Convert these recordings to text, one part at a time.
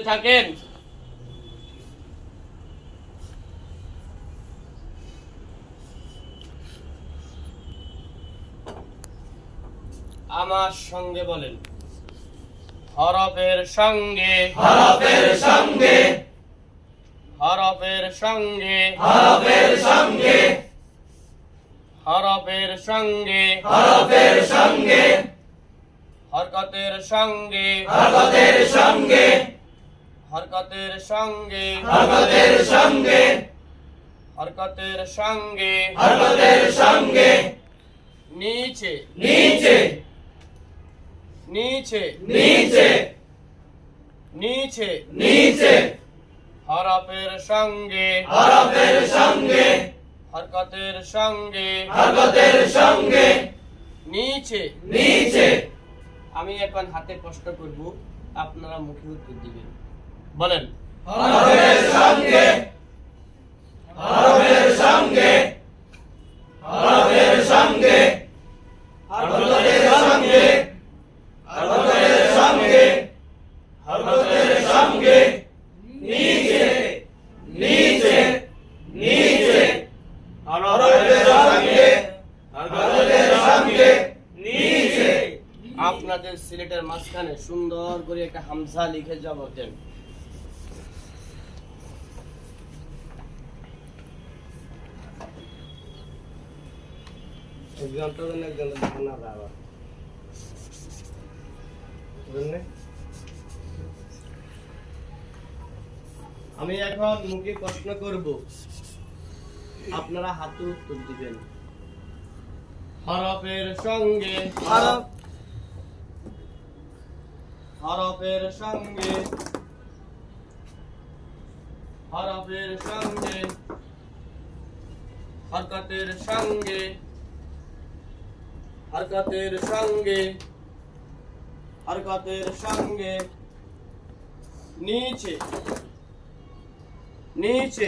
থাকেন। আমার সঙ্গে বলেন, হরফের সঙ্গে হরফের সঙ্গে হরফের সঙ্গে হরফের সঙ্গে হরফের সঙ্গে হরফের সঙ্গে হরকতের সঙ্গে হরকতের সঙ্গে হরকতের সঙ্গে হরকতের সঙ্গে হরকতের সঙ্গে হরকতের সঙ্গে নিচে নিচে নিচে নিচে নিচে নিচে হরফের সঙ্গে হরফের সঙ্গে হরকতের সঙ্গে হরকতের সঙ্গে নিচে নিচে। আমি এখন হাতে প্রশ্ন করব, আপনারা মুখে উত্তর দিবেন। বলেন, হরফের সঙ্গে হরফের সঙ্গে হরফের সঙ্গে হরকতের সঙ্গে হরকতের সঙ্গে হরকতের সঙ্গে নিচে নিচে নিচে হরফের সঙ্গে হরকতের সঙ্গে নিচে। আপনাদের সিলেটের মাঝখানে সুন্দর করে একটা হামজা লিখে জবাব দেন। আমি এখন মুখে প্রশ্ন করব, আপনারা হাতে উত্তর দিবেন। হরফের সঙ্গে হরফের সঙ্গে হরফের সঙ্গে হরকতের সঙ্গে হরকতের সঙ্গে হরকতের সঙ্গে নিচে নিচে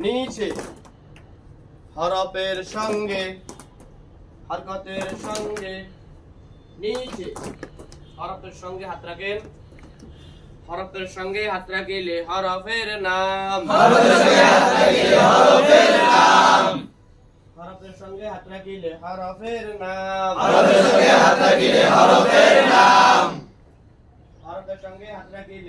নিচে হরফের সঙ্গে হরকতের সঙ্গে নিচে। হরফের সঙ্গে হাত রাখেন। হরফের সঙ্গে হাত রাখিলে হরফের নাম। হরফের সঙ্গে হাত রাখিলে হরফের নাম। হরফের সঙ্গে হাত রাখিলে হরফের নাম। হরকতের সঙ্গে হাত রাখেন।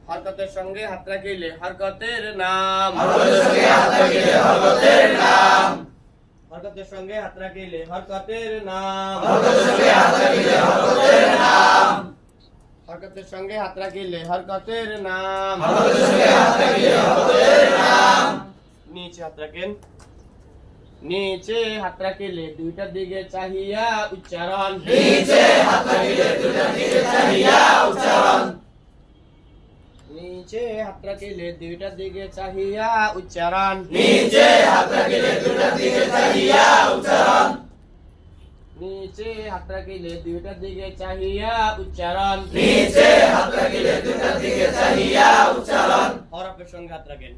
হরকতের সঙ্গে হাত রাখিলে হরকতের নাম। হরকতের সঙ্গে হাত রাখিলে হরকতের নাম। হরকতের সঙ্গে হাত রাখিলে হরকতের নাম। নিচে হাত রাখেন। নিচে হাত রাখিলে দুইটার দিকে চাহিয়া উচ্চারণ। নিচে হাত রাখিলে দুইটার দিকে চাহিয়া উচ্চারণ। নিচে হাত রাখিলে দুইটার দিকে চাহিয়া উচ্চারণ। নিচে হাত রাখিলে দুইটার দিকে চাহিয়া উচ্চারণ। নিচে হাত রাখিলে দুইটার দিকে চাহিয়া উচ্চারণ। নিচে হাত রাখিলে দুইটার দিকে চাহিয়া উচ্চারণ। হরফের সঙ্গে হাত রাখেন।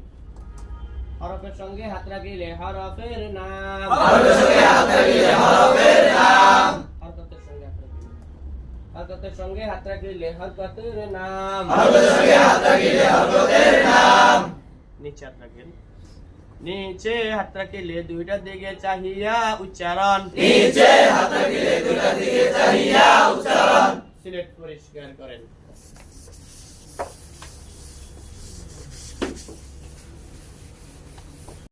হরফের সঙ্গে হাত রাখিলে হরফের নাম। হরফের সঙ্গে হাত রাখিলে হরফের নাম। হরকতের সঙ্গে হাত রাখিলে হরকতের সঙ্গে হাত রাখিলে হরকতের নাম। হরফের সঙ্গে হাত রাখিলে হরকতের নাম। নিচে হাত রাখেন। নিচে হাত রাখিলে দুইটার দিকে চাহিয়া উচ্চারণ। নিচে হাত রাখিলে দুইটার দিকে চাহিয়া উচ্চারণ। সিলেট পরিষ্কার করেন।